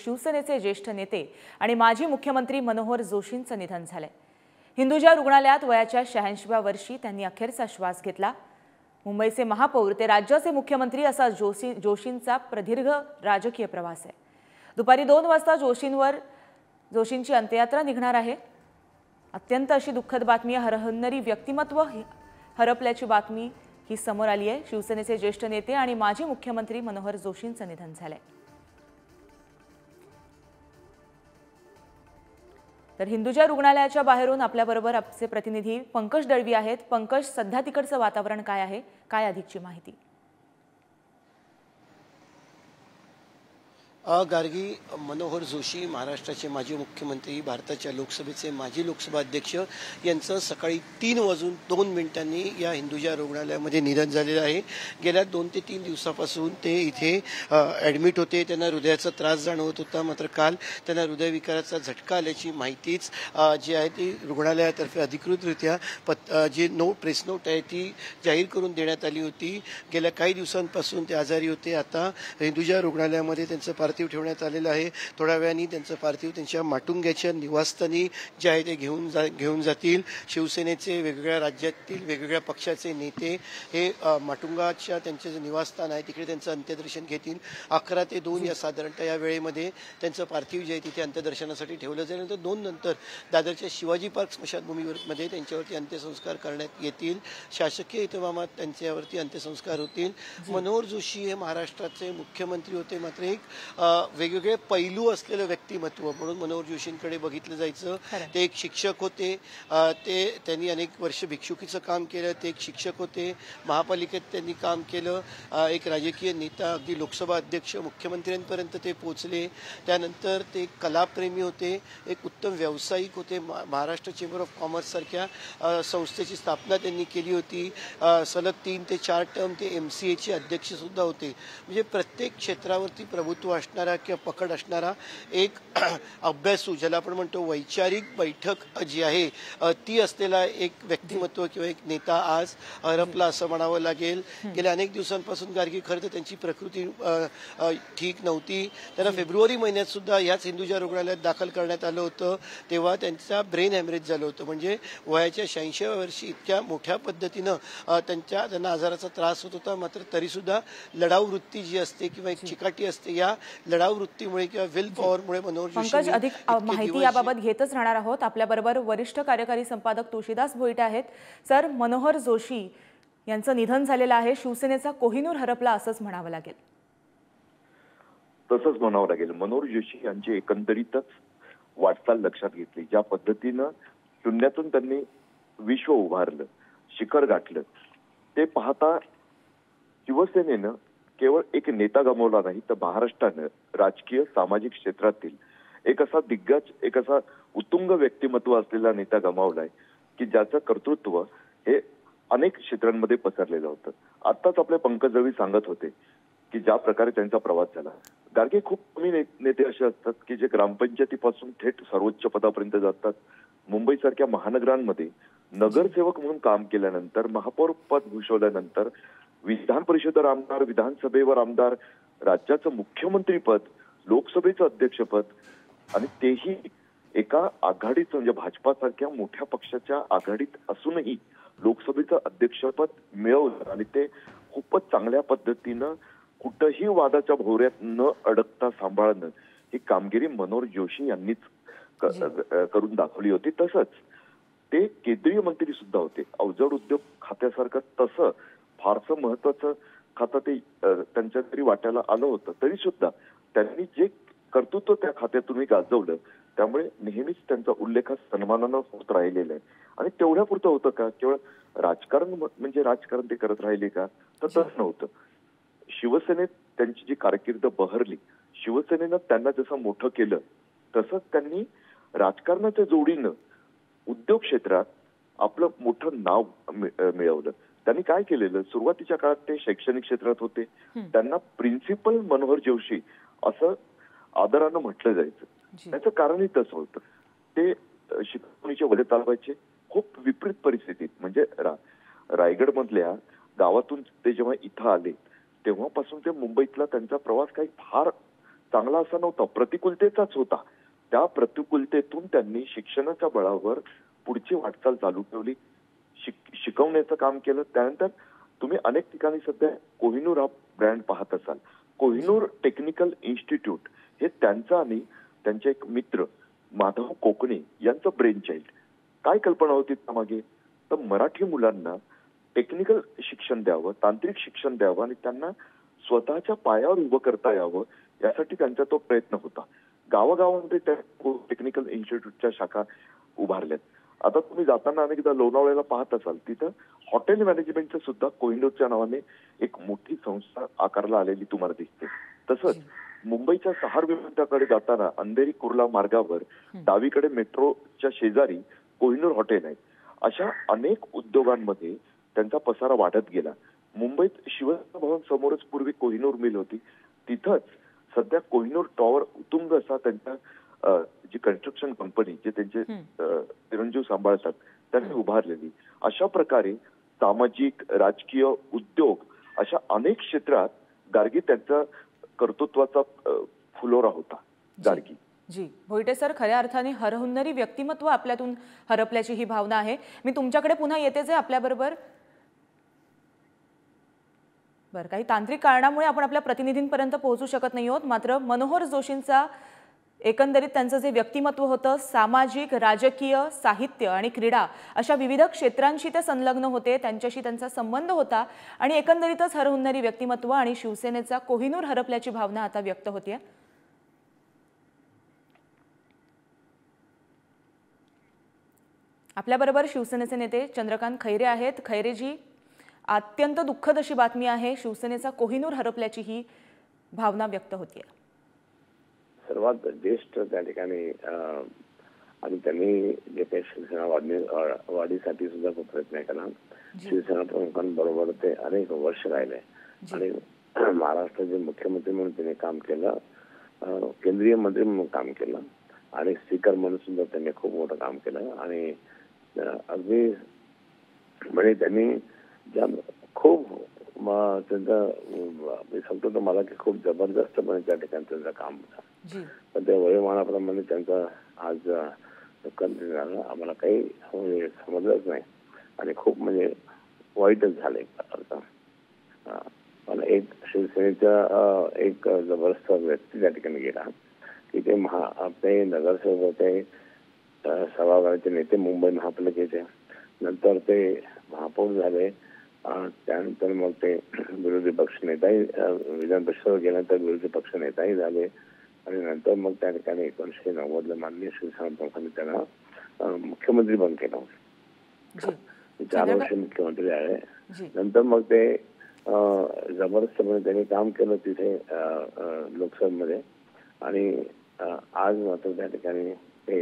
शिवसेनेचे ज्येष्ठ नेते आणि माजी मुख्यमंत्री मनोहर जोशींचं निधन झालंय। हिंदुजा रुग्णालयात वयाच्या 86व्या वर्षी त्यांनी अखेरचा श्वास घेतला। मुंबईचे महापौर ते राज्याचे मुख्यमंत्री असा जोशींचा प्रदीर्घ राजकीय प्रवास आहे। दुपारी 2 वाजता जोशींची अंत्ययात्रा निघणार आहे। अत्यंत अशी दुःखद बातमी, हरहन्नरी व्यक्तिमत्व हरपल्याची बातमी ही समोर आली आहे। शिवसेनेचे ज्येष्ठ नेते आणि माजी मुख्यमंत्री मनोहर जोशींचं निधन झालंय। तर हिंदुजा रुग्णालयाच्या बाहेरून आपल्याबरोबर आमचे प्रतिनिधी पंकज दळवी आहेत। पंकज, सध्या तिकडचं वातावरण काय आहे, काय अधिकची माहिती? गार्गी, मनोहर जोशी महाराष्ट्राचे माजी मुख्यमंत्री, भारताच्या लोकसभेचे माजी लोकसभा अध्यक्ष यांचं सकाळी 3:02 या हिंदुजा रुग्णालयामध्ये निधन झालेलं आहे। गेल्या 2 ते 3 दिवसापासून ते इथे ॲडमिट होते। त्यांना हृदयाचा त्रास जाणवत होता, मात्र काल त्यांना हृदयविकाराचा झटका आल्याची माहितीच जी आहे ती रुग्णालयातर्फे अधिकृतरित्या जी प्रेस नोट आहे ती जाहीर करून देण्यात आली होती। गेल्या काही दिवसांपासून ते आजारी होते। आता हिंदुजा रुग्णालयामध्ये त्यांचं पार्थिव ठेवण्यात आलेलं आहे। थोड्या वेळाने त्यांचं पार्थिव त्यांच्या माटुंग्याच्या निवासस्थानी जे आहे ते घेऊन जातील। शिवसेनेचे वेगवेगळ्या राज्यातील वेगवेगळ्या पक्षाचे नेते हे माटुंगाच्या त्यांचे जे निवासस्थान आहे तिकडे त्यांचं अंत्यदर्शन घेतील। 11 ते 2 या साधारणतः या वेळेमध्ये त्यांचं पार्थिव जे आहे तिथे अंत्यदर्शनासाठी ठेवलं जाईल। नंतर 2 नंतर दादरच्या शिवाजी पार्क स्मशानभूमीमध्ये त्यांच्यावरती अंत्यसंस्कार करण्यात येतील। शासकीय इतमामात त्यांच्यावरती अंत्यसंस्कार होतील। मनोहर जोशी हे महाराष्ट्राचे मुख्यमंत्री होते, मात्र एक वेगवेगळे पैलू असलेलं व्यक्तिमत्व म्हणून मनोहर जोशींकडे बघितलं जायचं। ते एक शिक्षक होते, त्यांनी अनेक वर्ष भिक्षुकीचं काम केलं। ते एक शिक्षक होते, महापालिकेत त्यांनी काम केलं, एक राजकीय नेता, अगदी लोकसभा अध्यक्ष, मुख्यमंत्र्यांपर्यंत ते पोहोचले। त्यानंतर ते कलाप्रेमी होते, एक उत्तम व्यावसायिक होते। महाराष्ट्र चेंबर ऑफ कॉमर्स सारख्या संस्थेची स्थापना त्यांनी केली होती। सलग 3 ते 4 टर्म ते MCAचे अध्यक्ष सुद्धा होते। म्हणजे प्रत्येक क्षेत्रावरती प्रभुत्व असणारा किंवा पकड असणारा एक अभ्यासू, ज्याला आपण म्हणतो वैचारिक बैठक जी आहे ती असलेला एक व्यक्तिमत्व किंवा एक नेता आज हरपला असं म्हणावं लागेल। गेल्या अनेक दिवसांपासून गार्गी खरं तर त्यांची प्रकृती ठीक नव्हती। त्यांना फेब्रुवारी महिन्यात सुद्धा याच हिंदुजा रुग्णालयात दाखल करण्यात आलं होतं, तेव्हा त्यांचा ब्रेन हॅमरेज झालं होतं। म्हणजे वयाच्या 86व्या वर्षी इतक्या मोठ्या पद्धतीनं त्यांना आजाराचा त्रास होत होता, मात्र तरीसुद्धा लढाऊ वृत्ती जी असते किंवा एक चिकाटी असते, या लढाऊ वृत्तीमुळे किंवा विल पॉवरमुळे मनोहर जोशी पंकज, अधिक माहिती याबाबत घेतच राहणार आहोत। आपल्याबरोबर वरिष्ठ कार्यकारी संपादक तुळशीदास भोईटे आहेत। सर, मनोहर जोशी यांचं निधन झालेलं आहे, शिवसेनेचा कोहिनूर हरपला असंच म्हणावं लागेल। तसंच म्हणावं लागेल। मनोहर जोशी यांची एकंदरीतच वाटचाल लक्षात घेतली, ज्या पद्धतीनं शून्यातून त्यांनी विश्व उभारलं, शिखर गाठलं, ते पाहता शिवसेनेनं केवळ एक नेता गमावला नाही, तर महाराष्ट्रानं राजकीय सामाजिक क्षेत्रातील एक असा दिग्गज, एक असा उत्तुंग व्यक्तिमत्व असलेला नेता गमावलाय की ज्याचं कर्तृत्व हे अनेक क्षेत्रांमध्ये पसरलेलं होतं। आताच आपले पंकज दळवी सांगत होते की ज्या प्रकारे त्यांचा प्रवास झाला। गार्गे, खूप कमी नेते असे असतात की जे ग्रामपंचायतीपासून थेट सर्वोच्च पदापर्यंत जातात। मुंबईसारख्या महानगरांमध्ये नगरसेवक म्हणून काम केल्यानंतर, महापौर पद भूषवल्यानंतर, विधान परिषदेवर आमदार, विधानसभेवर आमदार, राज्याचं मुख्यमंत्रीपद, लोकसभेचं अध्यक्षपद, आणि तेही एका आघाडीचं म्हणजे भाजपासारख्या मोठ्या पक्षाच्या आघाडीत असूनही लोकसभेचं अध्यक्षपद मिळवलं, आणि ते खूपच चांगल्या पद्धतीनं कुठंही वादाच्या भोवऱ्यात न अडकता सांभाळणं ही कामगिरी मनोहर जोशी यांनीच करून दाखवली होती। तसंच ते केंद्रीय मंत्री सुद्धा होते। अवजड उद्योग खात्यासारखं तसं फारसं महत्वाचं खातं ते त्यांच्या तरी वाट्याला आलं होतं, तरी सुद्धा त्यांनी जे कर्तृत्व त्या खात्यातूनही गाजवलं, त्यामुळे नेहमीच त्यांचा उल्लेख सन्मानानं होत राहिलेला आहे। आणि तेवढ्यापुरतं होतं का? केवळ राजकारण म्हणजे राजकारण ते करत राहिले का? तर तसं नव्हतं। शिवसेनेत त्यांची जी कारकीर्द बहरली, शिवसेनेनं त्यांना जसं मोठं केलं, तसंच त्यांनी राजकारणाच्या जोडीनं उद्योग क्षेत्रात आपलं मोठं नाव मिळवलं। त्यांनी काय केलेलं, सुरुवातीच्या काळात ते शैक्षणिक क्षेत्रात होते, त्यांना प्रिन्सिपल मनोहर जोशी असं आदरानं म्हटलं जायचं। त्याचं कारणही तसं होतं, ते शिकवणीचे वडे चालवायचे खूप विपरीत परिस्थितीत। म्हणजे रायगड मधल्या गावातून ते जेव्हा इथं आले तेव्हापासून ते मुंबईतला त्यांचा प्रवास काही फार चांगला असा नव्हता, प्रतिकूलतेचाच होता. त्या प्रतिकूलतेतून त्यांनी शिक्षणाच्या बळावर पुढची वाटचाल चालू ठेवली, शिकवण्याचं काम केलं. त्यानंतर तुम्ही अनेक ठिकाणी सध्या कोहिनूर हा ब्रँड पाहत असाल. कोहिनूर टेक्निकल इन्स्टिट्यूट हे त्यांचं आणि त्यांचे एक मित्र माधव कोकणे यांचं ब्रेन चाइल्ड. काय कल्पना होती त्यामागे? तर मराठी मुलांना टेक्निकल शिक्षण द्यावं, तांत्रिक शिक्षण द्यावं आणि त्यांना स्वतःच्या पायावर उभं करता यावं, यासाठी त्यांचा तो प्रयत्न होता. गावागावामध्ये त्या टेक्निकल इन्स्टिट्यूटच्या शाखा उभारल्यात. आता तुम्ही जाताना अनेकदा लोणावळ्याला पाहत असाल, तिथं हॉटेल मॅनेजमेंटचं सुद्धा कोहिनूरच्या नावाने एक मोठी संस्था आकारला आलेली तुम्हाला दिसते. तसंच मुंबईच्या सहार विमानतळाकडे जाताना अंधेरी कुर्ला मार्गावर डावीकडे मेट्रोच्या शेजारी कोहिनूर हॉटेल आहे. अशा अनेक उद्योगांमध्ये त्यांचा पसारा वाढत गेला. मुंबईत शिवसेना भवन समोरच पूर्वी कोहिनूर मिल होती, तिथंच सध्या कोहिनूर टॉवर उत्तुंग असा त्यांच्या जी कन्स्ट्रक्शन कंपनी जे त्यांचे चिरंजीव सांभाळतात त्यांनी उभारलेली. अशा प्रकारे सामाजिक, राजकीय, उद्योग अशा अनेक क्षेत्रात गाडगे त्यांचा कर्तृत्वाचा फुलोरा होता. गाडगे जी भोईटे सर, खऱ्या अर्थाने हरहुन्नरी व्यक्तिमत्व आपल्यातून हरपल्याची ही भावना आहे. मी तुमच्याकडे पुन्हा येतेच आहे आपल्याबरोबर. बरं, काही तांत्रिक कारणामुळे आपण आपल्या प्रतिनिधींपर्यंत पोहोचू शकत नाही आहोत. मात्र मनोहर जोशींचा एकंदरीत त्यांचं जे व्यक्तिमत्व होतं, सामाजिक, राजकीय, साहित्य आणि क्रीडा अशा विविध क्षेत्रांशी ते संलग्न होते, त्यांच्याशी त्यांचा संबंध होता आणि एकंदरीतच हरहुन्नरी व्यक्तिमत्व आणि शिवसेनेचा कोहिनूर हरपल्याची भावना आता व्यक्त होते. आपल्याबरोबर शिवसेनेचे नेते चंद्रकांत खैरे आहेत. खैरेजी, अत्यंत दुःखद अशी बातमी आहे, शिवसेनेचा कोहिनूर हरपल्याची ही भावना व्यक्त होते. सर्वात ज्येष्ठ त्या ठिकाणी आणि त्यांनी जे काही शिवसेना वाढीसाठी सुद्धा खूप प्रयत्न केला. शिवसेना प्रमुखांबरोबर ते अनेक वर्ष राहिले आणि महाराष्ट्राचे मुख्यमंत्री म्हणून त्यांनी काम केलं, केंद्रीय मंत्री म्हणून काम केलं आणि स्पीकर म्हणून सुद्धा त्यांनी खूप मोठं काम केलं. आणि अगदी म्हणजे त्यांनी ज्या खूप त्यांचं मी सांगतो तर मला की खूप जबरदस्तपणे त्या ठिकाणी त्यांचं काम होतं. पण त्या वयोमानाप्रमाणे त्यांचं आज दुःखांत झालं, आम्हाला काही समजलंच नाही आणि खूप म्हणजे वाईटच झालं एक प्रकारचं. पण एक शिवसेनेचा एक जबरदस्त व्यक्ती त्या ठिकाणी गेला की ते आपले नगरसेवक होते, सभागृहाचे नेते मुंबई महापालिकेचे, नंतर ते महापौर झाले, त्यानंतर मग ते विरोधी पक्ष नेताही विधान परिषदेवर गेल्यानंतर विरोधी पक्ष नेताही झाले आणि नंतर मग त्या ठिकाणी 1990 माननीय शिवसेना प्रमुखांनी त्यांना मुख्यमंत्री पण केलं. 4 वर्ष मुख्यमंत्री आहे. नंतर मग ते जबरदस्तपणे त्यांनी काम केलं तिथे लोकसभेमध्ये आणि आज मात्र त्या ठिकाणी ते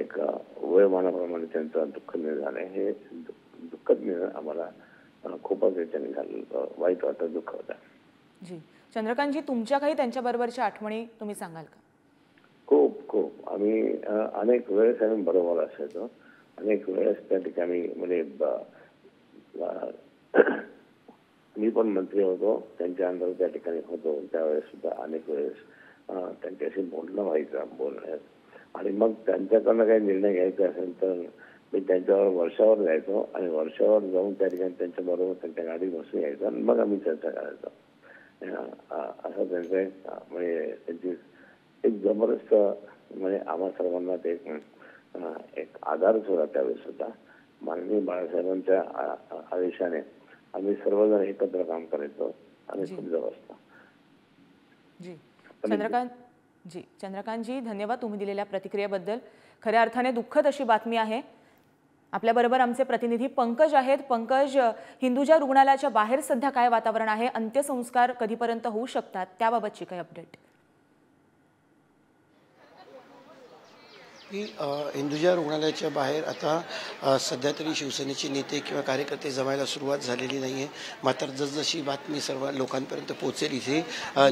एक वयोमानाप्रमाणे त्यांचं दुःख झालंय. हे दुःखद आम्हाला खूपच याच्याने झालं, वाईट वाटत, दुःख होतं. जी चंद्रकांतजी, तुमच्या काही त्यांच्याबरोबरच्या आठवणी तुम्ही सांगाल का? खूप खूप आम्ही अनेक वेळेस आम्ही बरोबर असायचो, अनेक वेळेस त्या ठिकाणी म्हणजे मी पण मंत्री होतो, त्यांच्या अंडर त्या ठिकाणी होतो, त्यावेळेस सुद्धा अनेक वेळेस त्यांच्याशी बोलणं व्हायचं बोलण्यास. आणि मग त्यांच्याकडनं काही निर्णय घ्यायचा असेल तर मी त्यांच्यावर वर्षावर जायचो आणि वर्षावर जाऊन त्या ठिकाणी त्यांच्याबरोबर त्यांच्या गाडीत बसून यायचो आणि मग आम्ही चर्चा करायचो. असं त्यांचं म्हणजे त्यांची एक जबरदस्त म्हणजे आम्हा सर्वांना ते एक आधारच होता. त्यावेळेस सुद्धा माननीय बाळासाहेबांच्या आदेशाने आम्ही सर्वजण एकत्र काम करायचो आणि खूप जबरदस्त. चंद्रकांतजी, धन्यवाद तुम्ही दिलेल्या प्रतिक्रियेबद्दल. खऱ्या अर्थाने दुःखद अशी बातमी आहे. आपल्याबरोबर आमचे प्रतिनिधी पंकज आहेत. पंकज, हिंदुजा रुग्णालयाच्या बाहेर सध्या काय वातावरण आहे? अंत्यसंस्कार कधीपर्यंत होऊ शकतात त्याबाबतची काही अपडेट? की हिंदुजा रुग्णालयाच्या बाहेर आता सध्या तरी शिवसेनेचे नेते किंवा कार्यकर्ते जमायला सुरुवात झालेली नाही आहे. मात्र जसजशी बातमी सर्व लोकांपर्यंत पोहोचेल इथे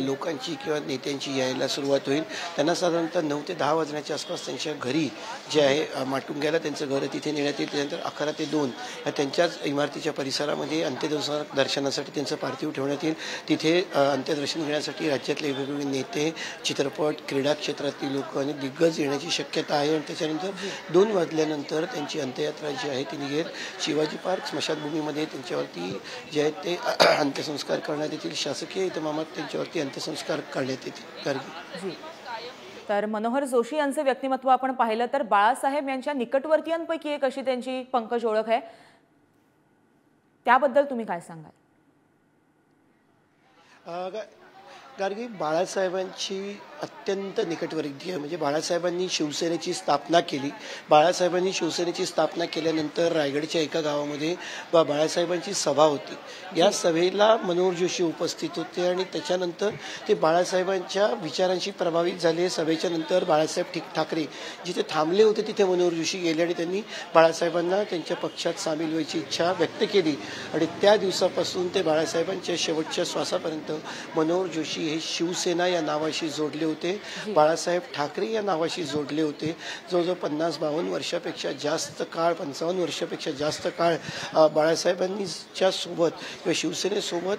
लोकांची किंवा नेत्यांची यायला सुरुवात होईल. त्यांना साधारणतः 9 ते 10 वाजण्याच्या आसपास त्यांच्या घरी जे आहे माटुंग्याला त्यांचं घर तिथे नेण्यात येईल. त्यानंतर 11 ते 2 त्यांच्याच इमारतीच्या परिसरामध्ये अंत्यदर्शनासाठी त्यांचं पार्थिव ठेवण्यात येईल. तिथे अंत्यदर्शन घेण्यासाठी राज्यातले वेगवेगळे नेते, चित्रपट, क्रीडा क्षेत्रातील लोक आणि दिग्गज येण्याची शक्यता आहे. आणि त्याच्यानंतर 2 वाजल्यानंतर त्यांची अंत्ययात्रा जी आहे ती निघेल. शिवाजी पार्क स्मशानभूमीमध्ये त्यांच्यावरती जे आहेत ते अंत्यसंस्कार करण्यात येतील. शासकीय इतमामात त्यांच्यावरती अंत्यसंस्कार करण्यात येतील. तर मनोहर जोशी यांचं व्यक्तिमत्व आपण पाहिलं तर बाळासाहेब यांच्या निकटवर्तीयांपैकी एक अशी त्यांची पंकज ओळख आहे. त्याबद्दल तुम्ही काय सांगाल? गार्गी बाळासाहेबांची अत्यंत निकटवर्तीय म्हणजे बाळासाहेबांनी शिवसेनेची स्थापना केली. बाळासाहेबांनी शिवसेनेची स्थापना केल्यानंतर रायगडच्या एका गावामध्ये बाळासाहेबांची सभा होती. या सभेला मनोहर जोशी उपस्थित होते आणि त्याच्यानंतर ते बाळासाहेबांच्या विचारांशी प्रभावित झाले. सभेच्या नंतर बाळासाहेब ठाकरे जिथे थांबले होते तिथे मनोहर जोशी गेले आणि त्यांनी बाळासाहेबांना त्यांच्या पक्षात सामील व्हायची इच्छा व्यक्त केली. आणि त्या दिवसापासून ते बाळासाहेबांच्या शेवटच्या श्वासापर्यंत मनोहर जोशी हे शिवसेना या नावाशी जोडले होते. बाळासाहेब ठाकरे या नावाशी जोडले होते. जवळजवळ 50-52 वर्षापेक्षा जास्त काळ, 55 वर्षापेक्षा जास्त काळ बाळासाहेबांच्या सोबत किंवा शिवसेनेसोबत,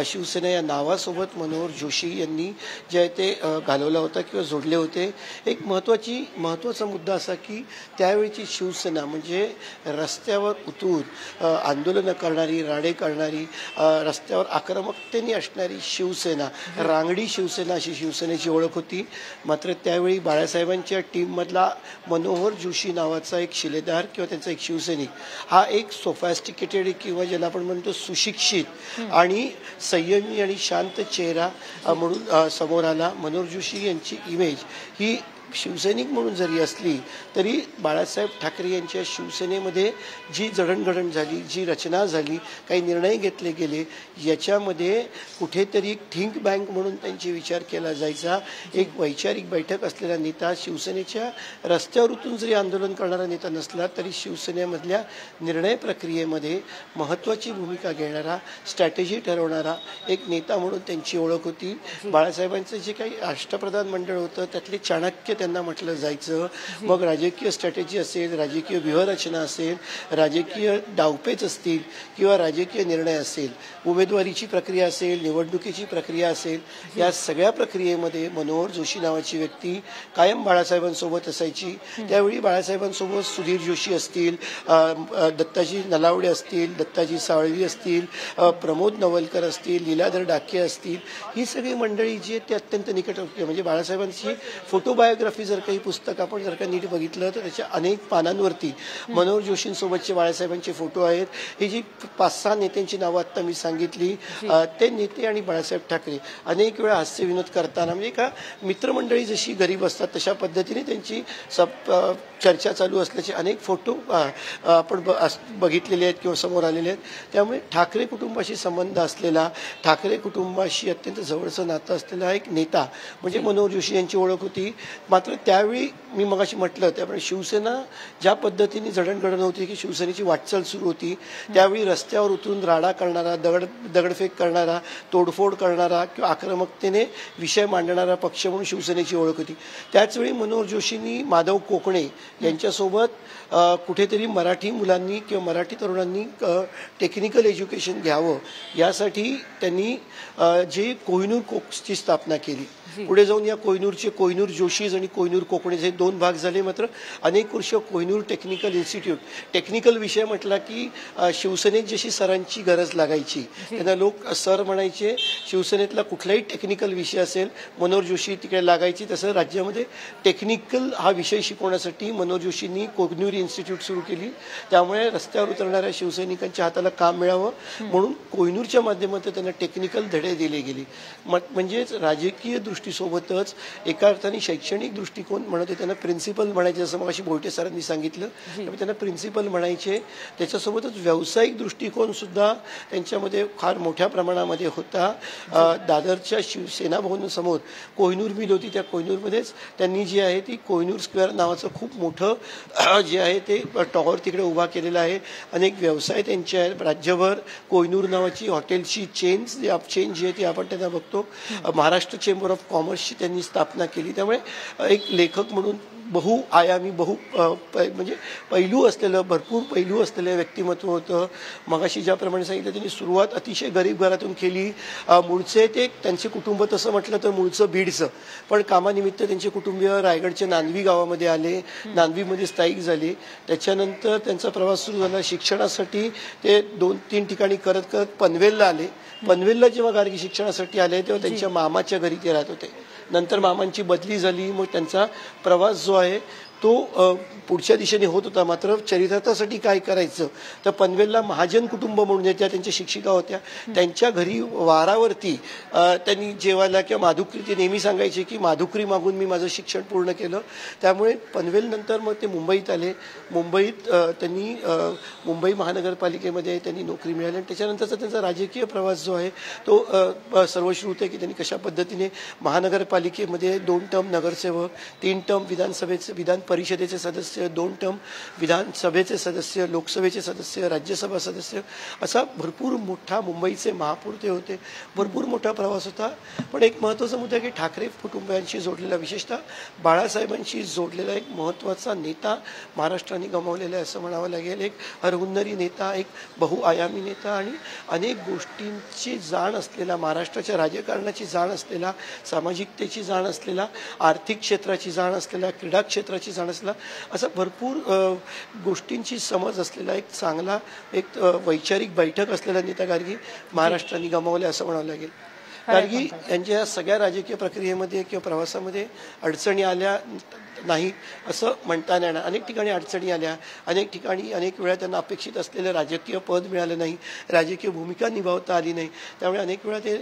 शिवसेना या नावासोबत मनोहर जोशी यांनी जे आहे ते घालवला होता किंवा जोडले होते. एक महत्त्वाचा मुद्दा असा की त्यावेळीची शिवसेना म्हणजे रस्त्यावर उतरून आंदोलनं करणारी, राडे करणारी, रस्त्यावर आक्रमकतेने असणारी शिवसेना, रांगडी शिवसेना अशी शिवसेनेची ओळख होती. मात्र त्यावेळी बाळासाहेबांच्या टीममधला मनोहर जोशी नावाचा एक शिलेदार किंवा त्यांचा एक शिवसैनिक हा एक सोफॅस्टिकेटेड किंवा ज्याला आपण म्हणतो सुशिक्षित आणि संयमी आणि शांत चेहरा म्हणून समोर आला. मनोहर जोशी यांची इमेज ही शिवसैनिक म्हणून जरी असली तरी बाळासाहेब ठाकरे यांच्या शिवसेनेमध्ये जी जडणघडण झाली, जी रचना झाली, काही निर्णय घेतले गेले, याच्यामध्ये कुठेतरी थिंक बँक म्हणून त्यांची विचार केला जायचा. एक वैचारिक बैठक असलेला नेता, शिवसेनेच्या रस्त्यावर उतरून जरी आंदोलन करणारा नेता नसला तरी शिवसेनेमधल्या निर्णय प्रक्रियेमध्ये महत्त्वाची भूमिका घेणारा, स्ट्रॅटेजी ठरवणारा एक नेता म्हणून त्यांची ओळख होती. बाळासाहेबांचं जे काही राष्ट्रप्रधान मंडळ होतं त्यातले चाणक्य त्यांना म्हटलं जायचं. मग राजकीय स्ट्रॅटेजी असेल, राजकीय व्यूहरचना असेल, राजकीय डावपेच असतील किंवा राजकीय निर्णय असेल, उमेदवारीची प्रक्रिया असेल, निवडणुकीची प्रक्रिया असेल, या सगळ्या प्रक्रियेमध्ये मनोहर जोशी नावाची व्यक्ती कायम बाळासाहेबांसोबत असायची. त्यावेळी बाळासाहेबांसोबत सुधीर जोशी असतील, दत्ताजी नलावडे असतील, दत्ताजी साळवी असतील, प्रमोद नवलकर असतील, लीलाधर डाके असतील, ही सगळी मंडळी जी आहेत ती अत्यंत निकट होती. म्हणजे बाळासाहेबांची फोटोबायोग्राफी जर काही पुस्तक आपण जर का नीट बघितलं तर त्याच्या अनेक पानांवरती मनोहर जोशींसोबतचे बाळासाहेबांचे फोटो आहेत. ही जी 5-6 नेत्यांची नावं आत्ता मी सांगितली, ते नेते आणि बाळासाहेब ठाकरे अनेक वेळा हास्यविनोद करताना म्हणजे का मित्रमंडळी जशी गरीब असतात तशा पद्धतीने त्यांची चर्चा चालू असल्याचे अनेक फोटो आपण बघितलेले आहेत किंवा समोर आलेले आहेत. त्यामुळे ठाकरे कुटुंबाशी संबंध असलेला, ठाकरे कुटुंबाशी अत्यंत जवळचं नातं असलेला एक नेता म्हणजे मनोहर जोशी यांची ओळख होती. मात्र त्यावेळी मी मगाशी म्हटलं त्यामुळे शिवसेना ज्या पद्धतीने जडणघडण होती की शिवसेनेची वाटचाल सुरू होती, त्यावेळी रस्त्यावर उतरून राडा करणारा, दगडफेक करणारा, तोडफोड करणारा किंवा आक्रमकतेने विषय मांडणारा पक्ष म्हणून शिवसेनेची ओळख होती. त्याचवेळी मनोहर जोशींनी माधव कोकणे यांच्यासोबत कुठेतरी मराठी मुलांनी किंवा मराठी तरुणांनी टेक्निकल एज्युकेशन घ्यावं यासाठी त्यांनी जे कोहिनूर कोक्सची स्थापना केली. पुढे जाऊन या कोहिनूरचे कोहिनूर जोशीज आणि कोहिनूर कोकणेज हे 2 भाग झाले. मात्र अनेक वर्ष कोहिनूर टेक्निकल इन्स्टिट्यूट, टेक्निकल विषय म्हटला की शिवसेनेत जशी सरांची गरज लागायची त्यांना लोक सर म्हणायचे. शिवसेनेतला कुठलाही टेक्निकल विषय असेल मनोहर जोशी तिकडे लागायची. तसं राज्यामध्ये टेक्निकल हा विषय शिकवण्यासाठी मनोहर जोशींनी कोहिनूर इन्स्टिट्यूट सुरू केली. त्यामुळे रस्त्यावर उतरणाऱ्या शिवसैनिकांच्या हाताला काम मिळावं म्हणून कोहिनूरच्या माध्यमातून त्यांना टेक्निकल धडे दिले गेले. म्हणजेच राजकीय दृष्टीसोबतच एका अर्थाने शैक्षणिक दृष्टिकोन म्हणत त्यांना प्रिन्सिपल म्हणायचे, जसं मग अशी भोयटे सरांनी सांगितलं त्यामुळे त्यांना प्रिन्सिपल म्हणायचे. त्याच्यासोबतच व्यावसायिक दृष्टिकोन सुद्धा त्यांच्यामध्ये फार मोठ्या प्रमाणामध्ये होता. दादरच्या शिवसेना भवनासमोर कोहिनूर मिल होती, त्या कोहिनूरमध्येच त्यांनी जी आहे ती कोहिनूर स्क्वेअर नावाचं खूप मोठं जे आहे ते टॉवर तिकडे उभा केलेला आहे. अनेक व्यवसाय त्यांचे आहेत राज्यभर. कोहिनूर नावाची हॉटेलची चेन जी आहे ती आपण त्यांना बघतो. महाराष्ट्र चेंबर ऑफ कॉमर्सची त्यांनी स्थापना केली. त्यामुळे एक लेखक म्हणून बहुआयामी म्हणजे पैलू असलेलं, भरपूर पैलू असलेलं व्यक्तिमत्व होतं. मगाशी ज्याप्रमाणे सांगितलं त्यांनी सुरुवात अतिशय गरीब घरातून केली. मूळचे ते त्यांचे कुटुंब तसं म्हटलं तर मूळचं बीडचं, पण कामानिमित्त त्यांचे कुटुंबीय रायगडच्या नांदवी गावामध्ये आले, नांदवीमध्ये स्थायिक झाले. त्याच्यानंतर त्यांचा प्रवास सुरू झाला. शिक्षणासाठी ते 2-3 ठिकाणी करत करत पनवेलला आले. पनवेलला जेव्हा गार्गी शिक्षणासाठी आले तेव्हा त्यांच्या मामाच्या घरी ते राहत होते. नंतर मामांची बदली झाली. मग त्यांचा प्रवास जो आहे तो पुढच्या दिशेने होत होता. मात्र चरितार्थासाठी काय करायचं तर पनवेलला महाजन कुटुंब म्हणून ज्या त्यांच्या शिक्षिका होत्या त्यांच्या घरी वारावरती त्यांनी जेवायला किंवा माधुकरी, ते नेहमी सांगायचे की माधुकरी मागून मी माझं शिक्षण पूर्ण केलं. त्यामुळे पनवेलनंतर मग ते मुंबईत आले. मुंबईत त्यांनी मुंबई महानगरपालिकेमध्ये त्यांनी नोकरी मिळाली आणि त्याच्यानंतरचा त्यांचा राजकीय प्रवास जो आहे तो सर्वश्रुत आहे की त्यांनी कशा पद्धतीने महानगरपालिकेमध्ये 2 टर्म नगरसेवक, 3 टर्म विधान परिषदेचे सदस्य, 2 टर्म विधानसभेचे सदस्य, लोकसभेचे सदस्य, राज्यसभा सदस्य, असा भरपूर मोठा मुंबईचे महापौर ते होते. भरपूर मोठा प्रवास होता. पण एक महत्त्वाचा मुद्दा की ठाकरे कुटुंबियांशी जोडलेला, विशेषतः बाळासाहेबांशी जोडलेला एक महत्त्वाचा नेता महाराष्ट्राने गमावलेला आहे असं म्हणावं लागेल. एक हरहुन्नरी नेता, एक बहुआयामी नेता आणि अनेक गोष्टींची जाण असलेला, महाराष्ट्राच्या राजकारणाची जाण असलेला, सामाजिकतेची जाण असलेला, आर्थिक क्षेत्राची जाण असलेला, क्रीडा क्षेत्राची जाण असलेला, असा भरपूर गोष्टींची समज असलेला एक चांगला एक वैचारिक बैठक असलेला नेता गार्गी महाराष्ट्राने गमावले असं म्हणावं लागेल. गार्गी यांच्या सगळ्या राजकीय प्रक्रियेमध्ये किंवा प्रवासामध्ये अडचणी आल्या नाही असं म्हणता येणार. अनेक ठिकाणी अडचणी आल्या, अनेक ठिकाणी अनेक वेळा त्यांना अपेक्षित असलेलं राजकीय पद मिळालं नाही, राजकीय भूमिका निभावता आली नाही. त्यामुळे अनेक वेळा ते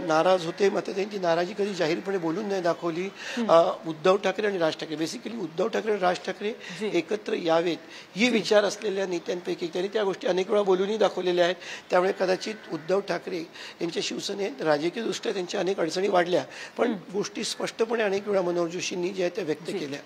नाराज होते. मात्र त्यांची नाराजी कधी जाहीरपणे बोलून नाही दाखवली. उद्धव ठाकरे आणि राज ठाकरे, बेसिकली उद्धव ठाकरे आणि राज ठाकरे एकत्र यावेत ही विचार असलेल्या नेत्यांपैकी त्यांनी त्या गोष्टी अनेक वेळा बोलूनही दाखवलेल्या आहेत. त्यामुळे कदाचित उद्धव ठाकरे यांच्या शिवसेनेत राजकीयदृष्ट्या त्यांच्या अनेक अडचणी वाढल्या, पण गोष्टी स्पष्टपणे अनेक वेळा मनोहर जोशींनी ज्या त्या व्यक्त केल्या.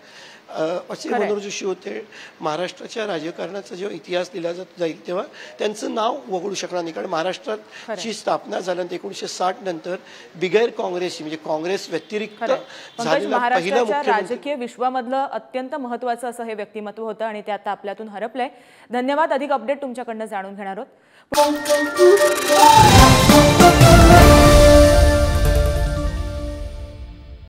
असे मनोहर जोशी होते. महाराष्ट्राच्या राजकारणाचा जेव्हा इतिहास लिहिला जाईल तेव्हा त्यांचं नाव वगळू शकणार नाही, कारण महाराष्ट्राची स्थापना झाल्यानंतर 1960 नंतर बिगैर काँग्रेसची म्हणजे काँग्रेस व्यतिरिक्त झालेला पहिला मुख्यमंत्री. राजकीय विश्वामधलं अत्यंत महत्त्वाचं असं हे व्यक्तिमत्व होतं आणि ते आता आपल्यातून हरपलंय. धन्यवाद. अधिक अपडेट तुमच्याकडनं जाणून घेणार आहोत.